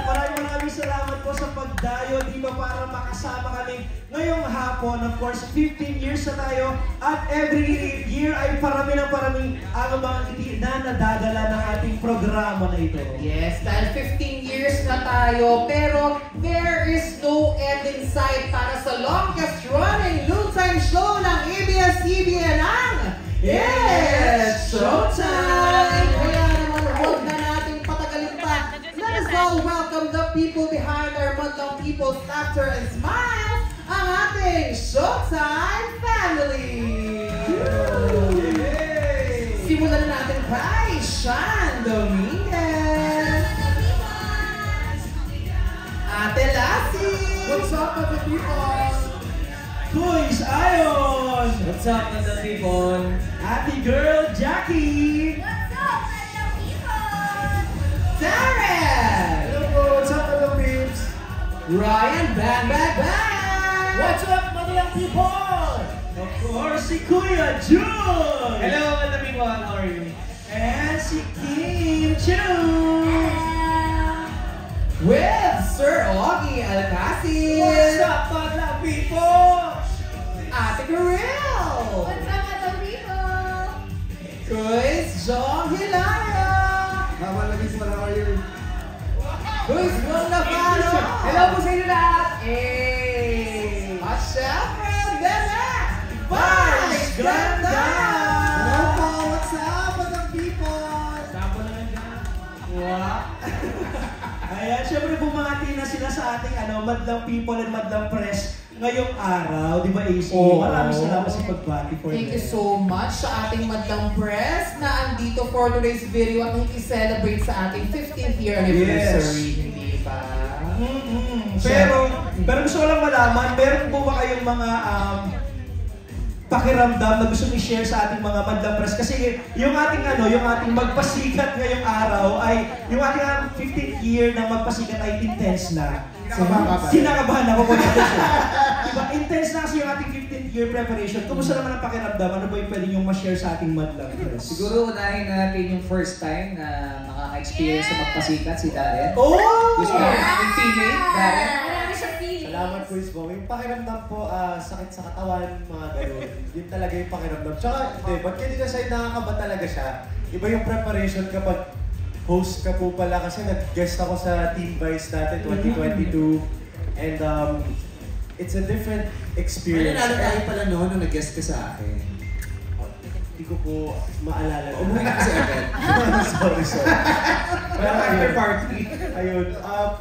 Maraming salamat po sa pagdayo dito para makasama kami ngayong hapon. Of course, 15 years na tayo at every year ay parami ng parami ang mga ngiti na nadadala ng ating programa na ito. Yes, dahil 15 years na tayo, pero there is no end in sight para sa longest running noontime show ng ABS-CBN ang It's Showtime! Kaya naman, huwag na natin patagalin pa. Let us all welcome the people behind our Madlang People's laughter and smiles, ang ating Showtime family! Simulan na natin kay Sean Dominguez! Ate Lassie! What's up, mga people? Kuis Ayon! What's up, mga people? Ate Girl Jackie! What's up, hello people? Darren! Hello po, what's up, mga peeps? Ryan Bang Bang Bang! What's up, mga people? Of course, si Kuya Jun! Hello, mga people, how are you? And si Kim Chu! With Sir Augie Alcacid! What's up, mga people? Ate Karel! What's up, hello people? Kuis Jong Hilaria! Mga people, how are you? Kuis Jong Navalo! Hello po sa inyo lahat! At syempre, Bebe! Vice Ganda! Hello po, what's up, mga people? Tapo na lang. Wow! Ayan, syempre bumati na sila sa ating Madlang People and Madlang Press ngayong araw, di ba AC? Maraming salamat sa pagbati for Thank you so much sa ating Madlang Press na andito for today's video at nakikiselebrate sa ating 15th year anniversary, hindi ba? Pero gusto ko lang malaman, meron po ba kayong mga pakiramdam na gusto i-share sa ating mga Madlang Press? Kasi yung ating yung ating magpasikat ngayong araw ay, yung ating 15th year na magpasikat ay intense na. Kinakabahan ako po dito siya. Diba, intense na kasi yung ating 15th year preparation. Kumusta naman ang pakiramdam? Ano ba yung pwede nyo ma-share sa ating Madlang Press? Siguro unahin natin yung first time na makaka-experience sa magpasikat si Darren. Oh! Gusto natin yung teammate, Darren. Marami siya feelings. Salamat, Kuis Bo. Yung pakiramdam po, sakit sa katawan, mga ganun. Yun talaga yung pakiramdam. Tsaka, hindi, ba't kanina sa'yo nakakaba talaga siya? Iba yung preparation kapag host ka po pala kasi nag-guest ako sa Team Vice dati 2022 and it's a different experience. Ano tayo pala noon nung nag-guest ka sa akin? Hindi ko po maalala. Umuwi ka kasi agad. sorry. Pero after party. Ayun,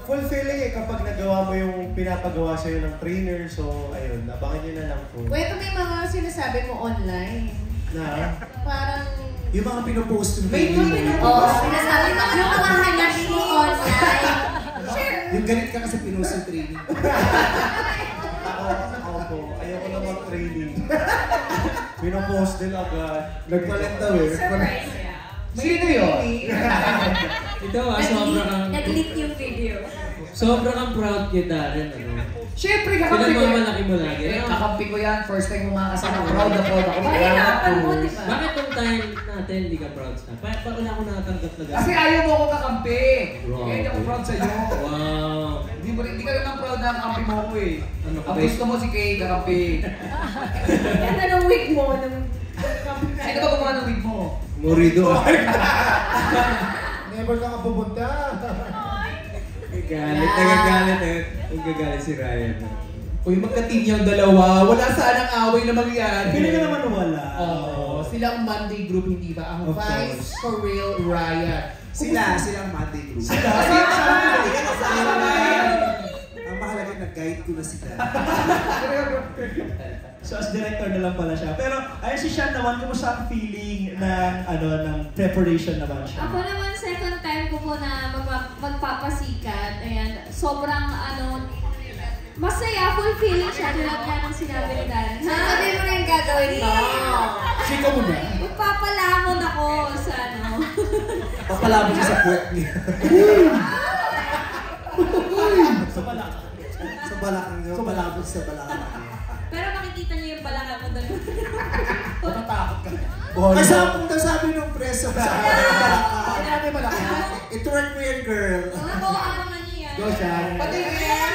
fulfilling kapag nagawa mo yung pinapagawa sa'yo ng trainer. So, ayun, abangan nyo na lang po. Wait, may mga sinasabi mo online. Na? Parang... Yung mga pinopost yung May training mo. Oo, sinasabi mo yung mga hanap mo online. Yung galit ka kasi pinost yung training. Ako po, ayoko na mag-training. Pinopost din agad. Nagpalit daw eh. Surprise. Sino yun? Ito sobrang Nag-leak yung video. sobrang proud kita rin, Siyempre, kakampi ko yan. Pinagmamalaki mo lagi. Kakampi ko yan. First time mo makakasama. Proud na proud ako. Mahirapan mo, di ba? Bakit tong time natin hindi ka proud sa? Bakit wala ako nakatanggap na Kasi ayaw mo ako kakampi. Wow. Kaya hindi ako proud sa'yo. Wow. Hindi ka naman proud na kakampi mo ako eh. Ano ka Ang ba? gusto mo si Kay, kakampi. Yan na ng wig mo. Sino ba gumawa ng wig mo? Morido. Never ka pupunta. Nagagalit eh. Nagagalit si Ryan. Uy, magka-team yung dalawa. Wala sanang away na mangyari. Pili ka naman wala. Oo. Sila ang Monday group, hindi ba? Ang Of Vice, course. Corel, Ryan. Silang Monday group. Sila? Ang mahalaga nag-guide ko na sila. So as director na lang pala siya. Pero ayun si Sean naman, kumusta ang feeling ng ng preparation naman siya? Ako naman, second time ko po na magpapasikat. Ayan, sobrang masaya, fulfilling siya. Tulad nga ng sinabi ni Darren. Sabi mo na yung gagawin mo. Siko mo na. Magpapalamon ako sa Papalabot siya sa puwet niya. Sa balak. Sa balakang niya. Palabot sa balakang niya. Pero makikita niyo yung balakang ko doon. Natatakot ka. Kasi kung sabi nung press sa i-twerk mo yan, girl. Oo, ano man yan. Go siya. Pati Yeah.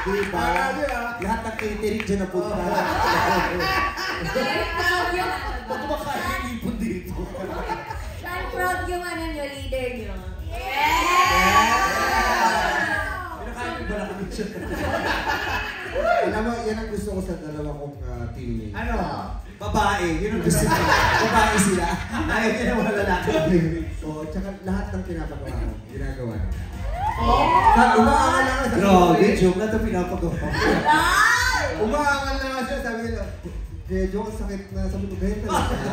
Diba? Lahat ng catering dyan na punta. Proud yung Ba't kumakain yung ipon dito? proud yung leader nyo. Pinakain mo ba na kami siya? Alam mo, yan ang gusto ko sa dalawa kong teammate. Ano? Babae, yun ang gusto ko. Babae sila. Ayaw niya na wala lalaki. Oo, tsaka lahat ng pinapagawa ko, ginagawa nila. Umaangal na nga sa Grabe, joke na ito pinapagawa. Umaangal na nga siya, sabi nila, joke, sakit na, sabi ko, ganyan talaga.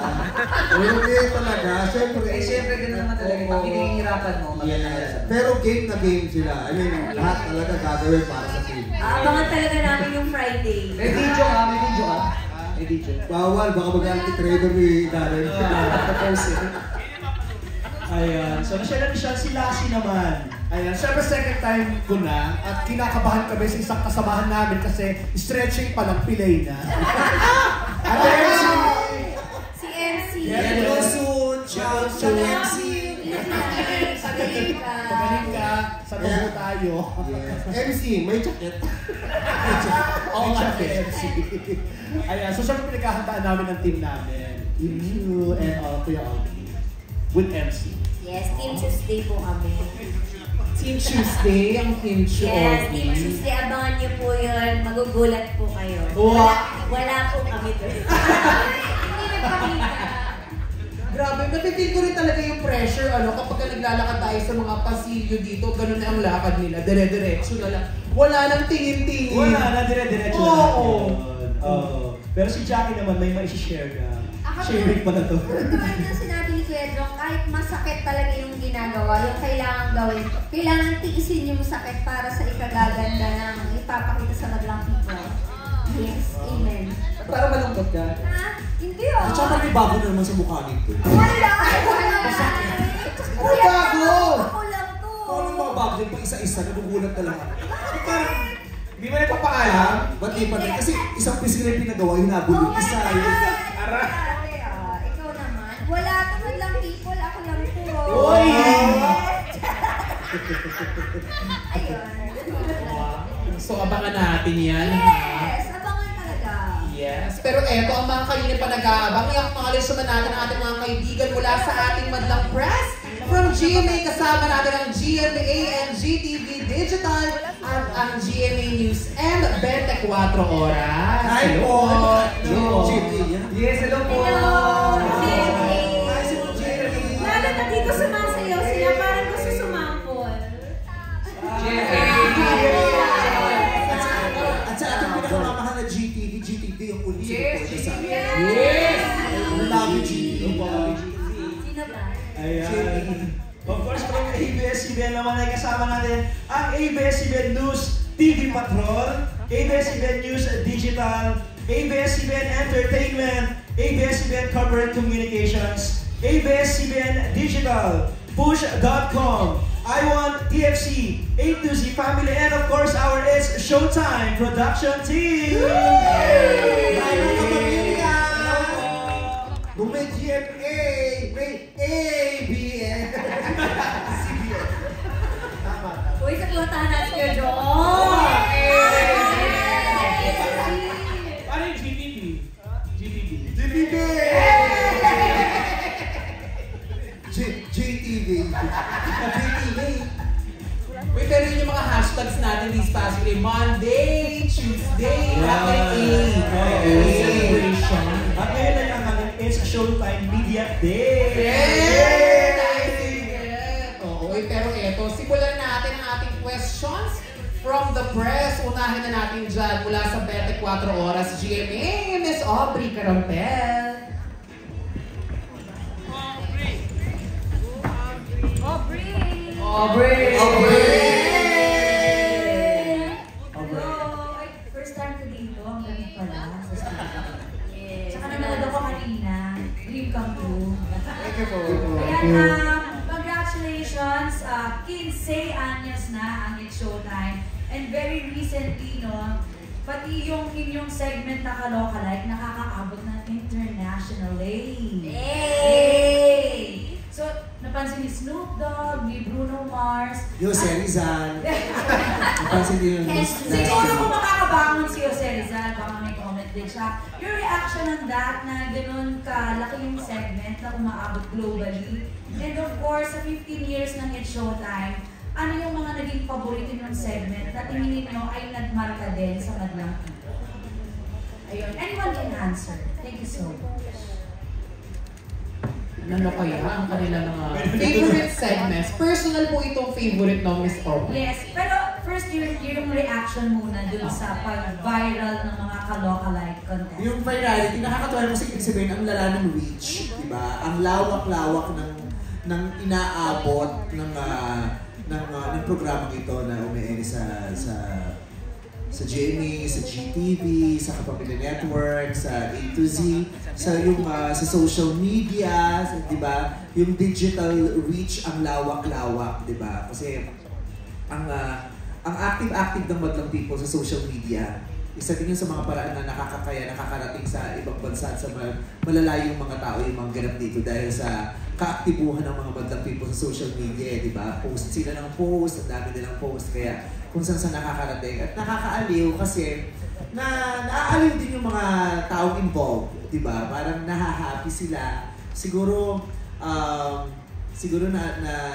Oo, ganyan talaga. Siyempre, Siyempre, gano'n naman talaga. Pag hinihirapan mo, maganda na siya. pero game na game sila. I mean, lahat talaga gagawin para sa team. Abangan talaga namin yung Friday. May video ka, may video ka. May video. Bawal, baka mag-anti-trader ni Darren. Ayan. So, nasyala ni Sean, si Lassie naman. Ayan, syempre second time ko na at kinakabahan kami sa isang kasamahan namin kasi stretching pa lang, pilay na. At Si MC. Hello soon, ciao to MC. Pagaling ka. Pagaling ka, sa dugo tayo. MC, may jacket. Oo nga, MC. Ayan, so syempre pinaghahandaan namin ng team namin. You and Kuya Alvin. With MC. Yes, Team Tuesday po kami. Team Tuesday, ang Team Tuesday. Yes, Team Tuesday. Abangan niyo po yun. Magugulat po kayo. Wala po kami doon. Hindi nagpakita. Grabe, napipil ko rin talaga yung pressure kapag naglalakad tayo sa mga pasilyo dito, ganun na ang lakad nila, dire-diretso na lang. Wala nang tingin-tingin. Wala na, dire-diretso Oo. lang yun. Oo. Pero si Jackie naman may mai-share na. Sharing pala to. Tulad ng sinabi ni Kuya Drong, kahit masakit talaga yung ginagawa, yung kailangan gawin, kailangan tiisin yung sakit para sa ikagaganda ng ipapakita sa madlang people. Yes, amen. Para malungkot ka. Ha? Hindi oh. At saka may bago na naman sa mukha nito. Wala! Kuya bago? Ako lang to. Kung anong mga bago din pa isa-isa, nagugulat na lang. Parang, Hindi mo nagpapaalam? ba't di pa rin? Kasi isang piece na yung pinagawa, hinabol yung isa. Ikaw naman. Wala to madlang people, ako lang to. Uy! Ayun. So abangan natin yan. Yes, abangan talaga. Yes. Pero eto, ang mga kanina pa nag-aabang, yung mga naman natin ang ating mga kaibigan mula sa ating madlang press. From GMA, kasama natin ang GMA and GTV Digital at ang GMA News and 24 Oras. Hi po! Hello. Yes, hello po! Hello! Hi, si Jerry! Lalo na dito sumasayaw sila, parang gusto sumampol. At sa ating pinakamamahal na GTV yung uli sa Yes! Love GTV. Sino ba? Ayan. Of course, from ABS-CBN naman ay kasama natin ang ABS-CBN News TV Patrol, ABS-CBN News Digital, ABS-CBN Entertainment, ABS-CBN Corporate Communications, ABS-CBN Digital, Push.com, I Want TFC, A2Z Family, and of course our It's Showtime production team! Hi, mga kapamilya! Kung may GMA, may ABN. CBN. Tama. Uy, sa kiwatahan natin kayo, John! Ano yung GTV? GTV. GTV! JTV. JTV. Wait, pero yun yung mga hashtags natin these past week. Monday, Tuesday, celebration. At ngayon ay ang ating It's Showtime Media Day! Oo, pero eto, simulan natin ang ating questions from the press. Unahin na natin dyan mula sa 24 Oras GMA, Miss Aubrey Carampel. Aubrey! Hello! Ay, first time ko dito. Ang galing pala sa studio. Yes. Tsaka nanonood ako kanina. Dream come true. Thank you po. Ayan, congratulations. 15 anyos na ang It's Showtime. And very recently, no, Pati yung inyong segment na Kalokalike, nakakaabot ng internationally. Hey! So, napansin ni Snoop Dogg, ni Bruno Mars. Jose Rizal. Napansin din yung Siguro kung makakabangon si Jose Rizal, baka may comment din siya. Your reaction on that na ganun kalaki yung segment na umaabot globally. And of course, sa 15 years ng It's Showtime, ano yung mga naging paborito ng segment na tingin nyo ay nagmarka din sa madlang people? Ayun, anyone can answer. Thank you so much. Ano kaya ang kanilang mga favorite segments? Personal po itong favorite ng Miss Obi. Yes, pero first yung reaction muna dun sa pag-viral ng mga Kalokalike contest. Yung virality, nakakatuwa kasi ibig sabihin, ang lala ng reach, di ba? Ang lawak-lawak ng inaabot ng programang ito na umiiri sa GMA, sa GTV, sa Kapamilya Network, sa A to Z, sa social media, di ba? Yung digital reach, ang lawak-lawak, di ba? Kasi ang active-active ng madlang people sa social media, isa din yun sa mga paraan na nakakarating sa ibang bansa at sa malalayong mga tao yung mga ganap dito dahil sa kaaktibuhan ng mga madlang people sa social media, di ba? Post sila ng post, ang dami nilang post, kaya kung saan nakakarating. At nakakaaliw kasi naaaliw din yung mga taong involved, di ba? Parang nahahappy sila. Siguro na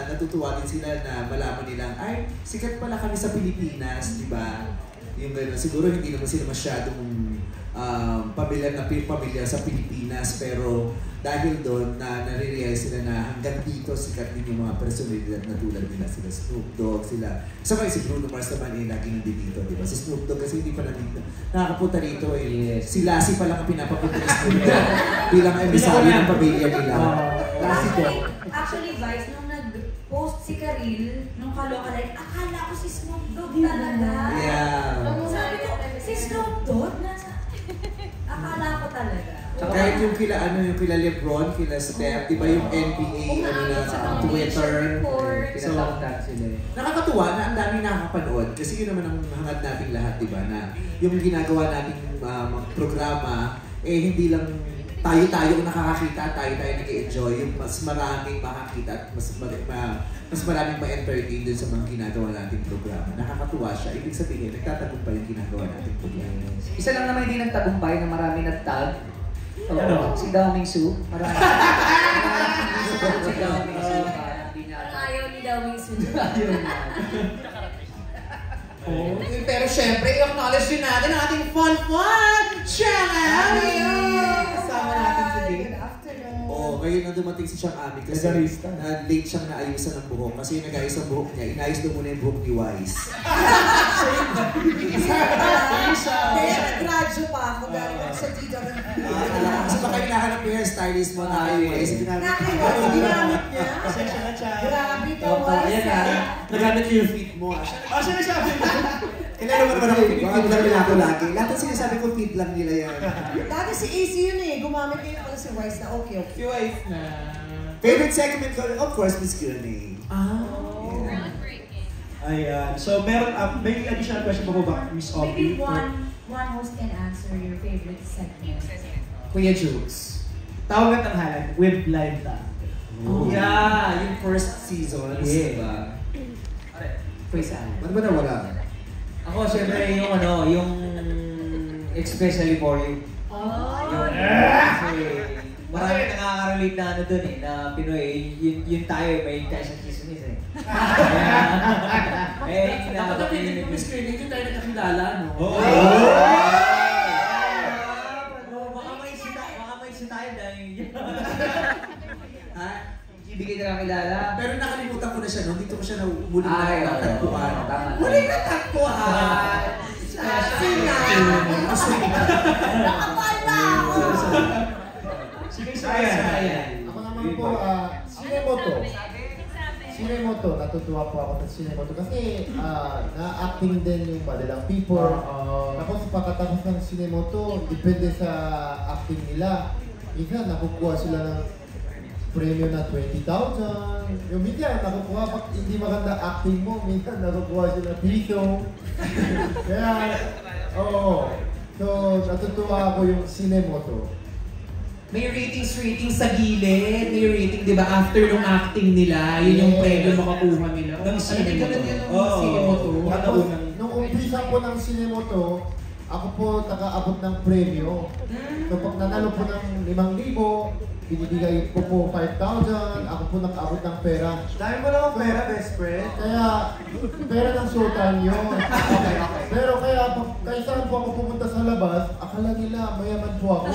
natutuwa din sila na malaman nilang, ay, sikat pala kami sa Pilipinas, di ba? Yung gano'n. Siguro hindi naman sila masyadong pamilya sa Pilipinas, pero dahil doon nare-realize sila na hanggang dito sikat din yung mga personalidad na tulad nila, sila Snoop Dogg, sabay si Bruno Mars naman lagi nandito, di ba? Si Snoop Dogg kasi hindi pa nandito, nakakapunta rito Yes. Si Lassie pa lang ang pinapapunta ni Snoop Dogg bilang emisaryo ng pamilya nila. Lassie Dogg. Actually, Vice, nung nag-post si Karil, nung Kalokalike, akala ko si Snoop Dogg talaga. Yeah. Sabi ko, si Snoop Dogg nasa... Akala ko talaga. Kahit yung kila Lebron, kila Steph, di ba yung NBA, Twitter. So, nakakatuwa na ang dami nakakapanood kasi yun naman ang hangad nating lahat, di ba, na yung ginagawa nating programa, hindi lang tayo nakakakita, tayo nag-enjoy, yung mas maraming makakita at mas maraming ma-entertain dun sa mga ginagawa nating programa. Nakakatuwa siya. Ibig sabihin, nagtatagumpay yung ginagawa nating programa. Isa lang naman hindi nagtagumpay na marami nagtag. Si Dao Mingsu. Marami. Si Dao Mingsu. Parang ayaw ni Dao Mingsu. Pero syempre, i-acknowledge din natin ang ating fun Chang Ami! Kasama natin today. Good afternoon. Ngayon na dumating si Chang Ami kasi late siyang naayusan ng buhok kasi yung nag-ayos ang buhok niya, inayos daw muna yung buhok ni Wise. Nag-gradyo pa ako galing sa DW. Kasi baka hinahanap yung hairstylist mo na kayo Wise. Ginamit niya. Pasensya na siya. Grabe ka, Wise. Nagamit ko yung feet mo. Sinasabi mo? Kailan naman ako pinipid lang nila ako lagi. Lahat ng sinasabi ko feet lang nila yan. Dati si AC yun eh. Gumamit niya pala si Wise na okay. Si Wise na. Favorite segment ko, of course, Miss Q&A. Ayan. So, may additional question pa po ba, Miss Obi? Maybe one host can answer your favorite segment. Kuya Jokes. Tawag at tanghalan with live band. Yeah, yung first season. Yeah. Quiz Alan. Ano ba nawala? Ako, syempre, yung especially for you. Kasi marami nakaka-relate na dun na Pinoy, yun tayo, may kasya chismis Dapat natin Miss Q&A, dito tayo nakakilala, no? Baka may isi tayo dahil ibigay na kakilala. Pero nakalimutan ko na siya, no? Dito ko siya muling natagpuan. Tama. Muling natagpuan! Nakapala! Sige, Sayan. Ako naman po, Sinemoto, natutuwa po ako sa Sinemoto kasi na-acting din yung madalang people. Tapos pagkatapos ng Sinemoto, depende sa acting nila. Minsan nakukuha sila ng premyo na 20,000. Yung minsan nakukuha, pag hindi maganda acting mo, minsan nakukuha sila piso. Kaya Oo. So, natutuwa ako yung Cinemoto. May ratings sa gilid. May rating, di ba? After nung acting nila, yun yung premyo makakuha nila. Ng Cinemoto. Ganun yun ang Cinemoto. Nung umpisa po ng Cinemoto, ako po nakaabot ng premyo. So pag nanalo po ng 5,000, binibigay po 5,000, ako po nakaabot ng pera. Dahil mo lang ang pera, best friend. Kaya, pera ng showtime yun. Pero kaya saan po ako pumunta sa labas, akala nila mayaman po ako.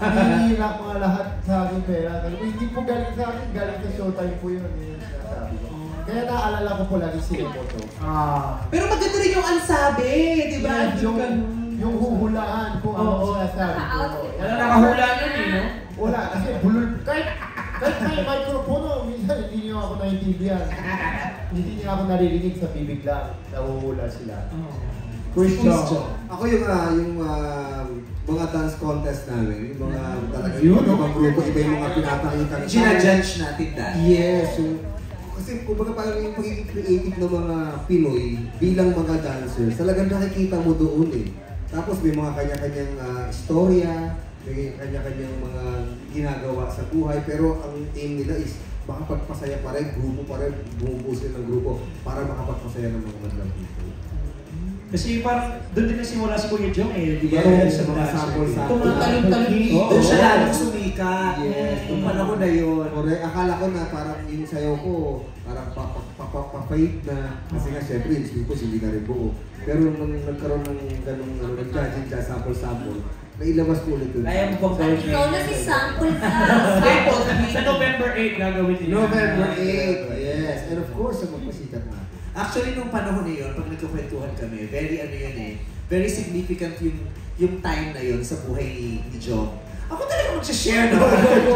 Hinihila mga lahat sa aking pera. Hindi po galing sa akin, galing sa showtime po yun. Yun ang sinasabi ko. Kaya naalala ko po lagi Cinemoto. Pero maganda rin yung ansabi, di ba? Yung huhulaan kung ano sinasabi ko. Wala nakahula nun eh, no? Wala, kasi bulol. Kahit may microphone, minsan hindi niyo ako naiintindihan. Hindi niyo ako naririnig sa bibig lang. Nahuhula sila. Question. Ako yung mga dance contest namin, yung mga talaga yung mga grupo, iba yung mga pinapakita. Gina-judge natin dahil. Yes, kasi kumbaga parang yung pagiging creative ng mga Pinoy bilang mga dancers, talagang nakikita mo doon eh. Tapos may mga kanya-kanyang istorya, may kanya-kanyang mga ginagawa sa buhay, pero ang aim nila is makapagpasaya pa rin, grupo pa rin, bumubuo sila ng grupo para makapagpasaya ng mga madlang people. Kasi parang doon din nagsimula si Kuya Jong eh, di ba? Yes, Sa mga sample-sample. Tumatalon-talon. Doon siya lalo sumikat. Yes. Yung panahon na yun. Correct. Akala ko na parang yung sayaw ko, parang papapapapait na. Kasi nga syempre, yung sleepos hindi na rin buo. Pero nung nagkaroon ng ganung nag-judging ka, sample-sample, nailabas ko ulit yun. Kaya mo pang gawin Ikaw na si sample ka. Sa November 8 gagawin nila. November 8, yes. And of course, sa magpasikat na. Actually, nung panahon na yun, pag nagkukwentuhan kami, very ano yun eh, very significant yung time na yun sa buhay ni Jong. Ako talaga mag-share no?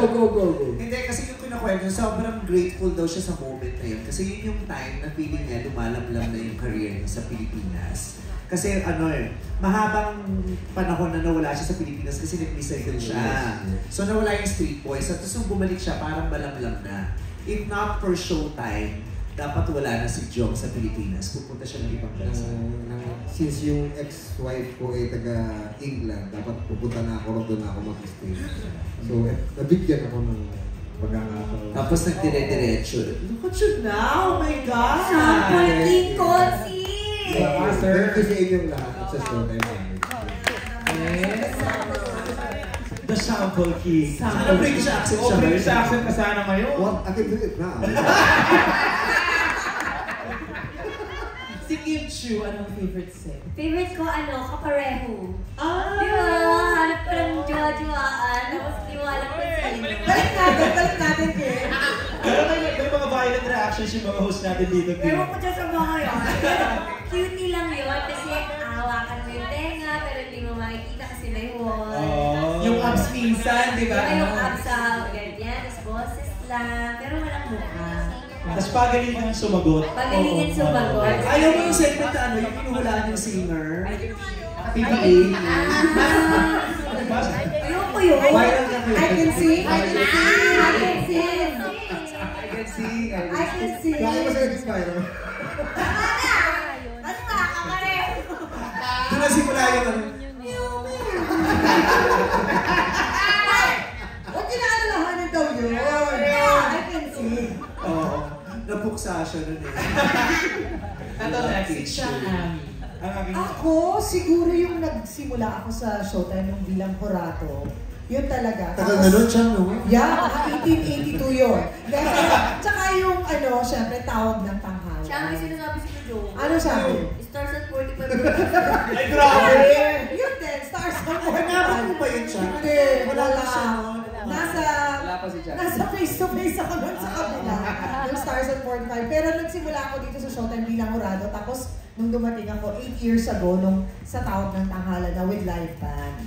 Go. Hindi, kasi yung kinakwento, sobrang grateful daw siya sa moment na yun. Kasi yun yung time na feeling niya lumalamlam na yung career niya sa Pilipinas. Kasi ano eh, mahabang panahon na nawala siya sa Pilipinas kasi nag-recycle siya. So nawala yung Street Boys. At tapos nung bumalik siya, parang malamlam na. If not for Showtime, dapat wala na si Jong sa Pilipinas. Pupunta siya ng ibang bansa. Since yung ex-wife ko ay taga-England, dapat pupunta na ako, doon na ako mag-stay. So, nabigyan ako ng pag-angataw. Tapos nagdire-diretso. Look at you now! Oh my God! Sample King Kotsi! Thank you sa inyong lahat at sa showtime. The Sample King. Sana British accent siya. British accent ka sana ngayon. What? I can do it now. Si Kim Chu, anong favorite set? Favorite ko, kapareho. Ah! Di ba? Hanap ko ng jowa-jowaan. Tapos di mo alam kung sino. Balik natin, Kim. Pero may mga violent reactions yung mga host natin dito. Ewan ko dyan sa mga yun. Pero cutie lang yun kasi hawakan mo yung tenga pero hindi mo makikita kasi may wall. Yung abs minsan, di ba? Yung abs sa ganyan, tapos boses lang, pero walang mukha. Tapos pagalingan sumagot. Pagalingan sumagot. Ayaw mo yung segment na ano, yung pinuhulaan yung singer. PBA. Ayoko yun. Viral na kayo. I can sing. I can sing. I can sing. I can sing. Bakit mo sa nag-inspire? Ano ba? Kapareho. Doon na simula yung ano. Huwag kinaalalahanin daw yun. I can sing. Oo. Napuksa siya nun eh. Ito next, si Ami. Ang aking... Ako, siguro yung nagsimula ako sa Showtime nung bilang Horato. Yun talaga. Tagal na nun siya, no? Yeah, 1882 yun. Tsaka yung syempre, tawag ng tanghal. Siya ang sinasabi si Jojo. Ano sabi? Stars at 45. Ay, grabe! Yun din, stars ng Hanapin mo ba yun siya? Hindi, wala lang. Wala pa si Jack. Nasa face-to-face ako nun sa kabila. Yung Stars at 45. Pero nagsimula ako dito sa Showtime bilang Horado. Tapos, nung dumating ako 8 years ago, nung sa Tawag ng Tanghala na with live band.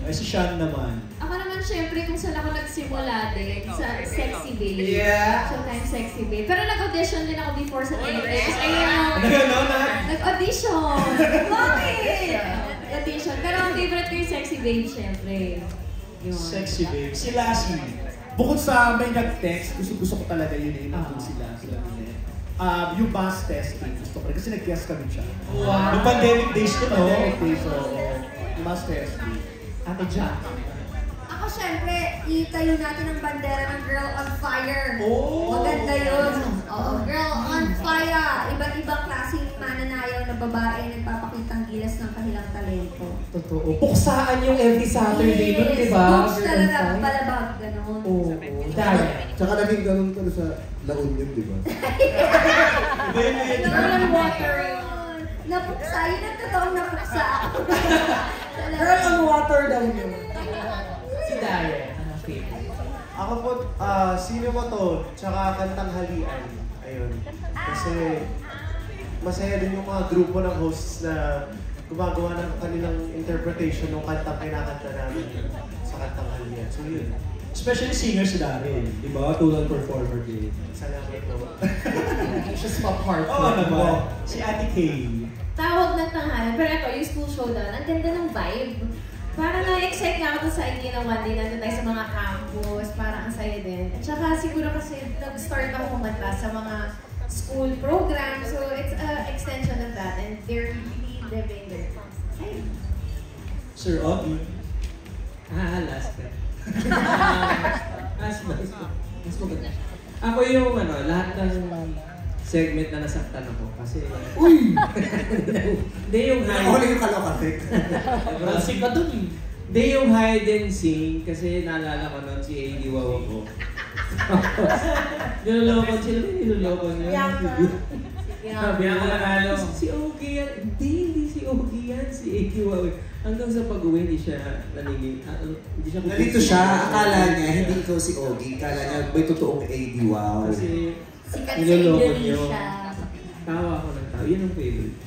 Ay, si Sean naman. Ako naman, syempre, kung saan ako nagsimula din, sa Sexy Babe. Yeah. Showtime Sexy Babe. Pero nag-audition din ako before sa Telegram. Ayun, nag-audition! Bakit? Audition. Pero ang favorite ko yung Sexy Babe, syempre. Yun. Sexy Babe. Si Lassie. Bukod sa may nag-text, gusto ko talaga yun eh. Nandun sila. yung mass testing. Gusto ko rin. Kasi nag-guest kami siya. Wow. Yung pandemic days ko, no? Pandemic days, so yung mass testing. Ate Jack. Ako syempre, itayo natin ang bandera ng Girl on Fire. Oh! Maganda yun. Oo, Girl on Fire. Iba't ibang klaseng mananayaw na babae nagpapakitang gilas ng kanilang talento. Totoo. Puksaan yung every Saturday nun, di ba? Books talaga, balabag, gano'n. Oo. Dahil. Tsaka naging ganun ko sa La Union, di ba? Girl on Water yun. Napuksa, yun ang totoong napuksa. Girl on Water daw yun. Si Darren, ano favorite? Ako po, sino mo to? Tsaka Kantang Halian. Ayun. Kasi masaya din yung mga grupo ng hosts na gumagawa ng kanilang interpretation ng kantang kinakanta namin sa Kantang Halian. So yun. Especially singers si Daryl, di ba? Tulad performer din. Salamat po. Just pop heart. Oo naman. Si Ate Kay. Tawag ng tanghalian, pero ito, yung school showdown, ang ganda ng vibe. Parang na-excite nga ako sa idea na one day nandun tayo sa mga campus, parang ang saya din. At saka siguro kasi nag-start ako kumanta sa mga school programs, so it's an extension of that, and they're really living their ayun. Sir Ogie. Last ka. Mas maganda. Ako yung lahat ng segment na nasaktan ako kasi... Uy! Hindi yung hide... Ako yung kalokatik. Rasig ka dun eh. Hindi yung hide and sing kasi naalala ko nun si A.D. Wow ako. Niloloko sila, niloloko niya. Sabi ako nanalo. Si Ogie yan. Hindi si Ogie yan. Si A.D. Wow. Hanggang sa pag-uwi, hindi siya naningin. Hindi siya Nalito siya, akala niya, hindi ikaw si Ogie. Akala niya, may totoong A.D. Wow. Kasi Sikat sa niloloko niyo. Indonesia. Tawa ako ng tao. Yun ang favorite.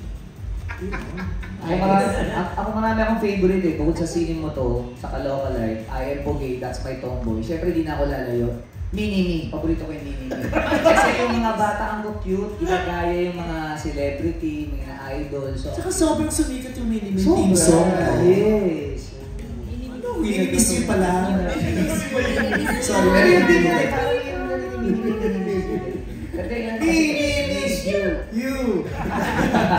Ako marami akong favorite eh. Bukod sa singing mo to, sa Kaloka Life, I Am Pogay, That's My Tomboy. Siyempre, di na ako lalayo. Mini-Me. Paborito ko yung Mini-Me. Kasi yung mga bata ang cute, ginagaya yung mga celebrity, mga idol. So, Tsaka sobrang sumikat yung Mini-Me sobra. team song. Yes. Mini-Miss you pala. Sorry. Pero yung din yan, parang yung Mini-Miss you. You.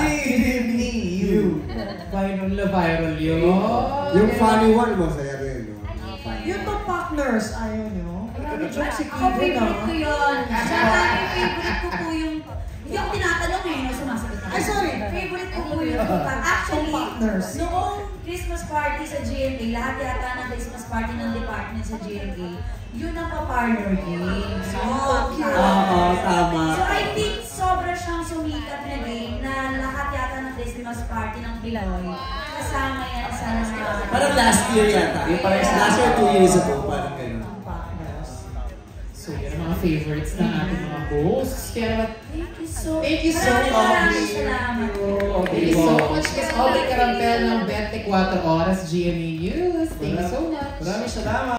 Mini-Me you. Viral na viral yun. Yung funny one, masaya rin. No? Yung top partners, ayaw nyo? Ako favorite ko yun. Saka yung favorite ko po yung... Hindi ako tinatanong eh, sumasagot ako. Ay, sorry. Favorite ko po yung actually, noong Christmas party sa GMA, lahat yata ng Christmas party ng department sa GMA, yun ang pa-parlor game. So, Tama. So I think sobra siyang sumikat na game na lahat yata ng Christmas party ng Pinoy. Kasama yan sa mga... Parang last year yata. Yung parang last year, 2 years ago. Parang gano'n. So yan ang mga favorites ng ating mga hosts. Kaya Thank you so much. Maraming salamat. Thank you so much. Kasi Aubrey Carampel ng 24 Oras GMA News. Thank you so much. Maraming salamat.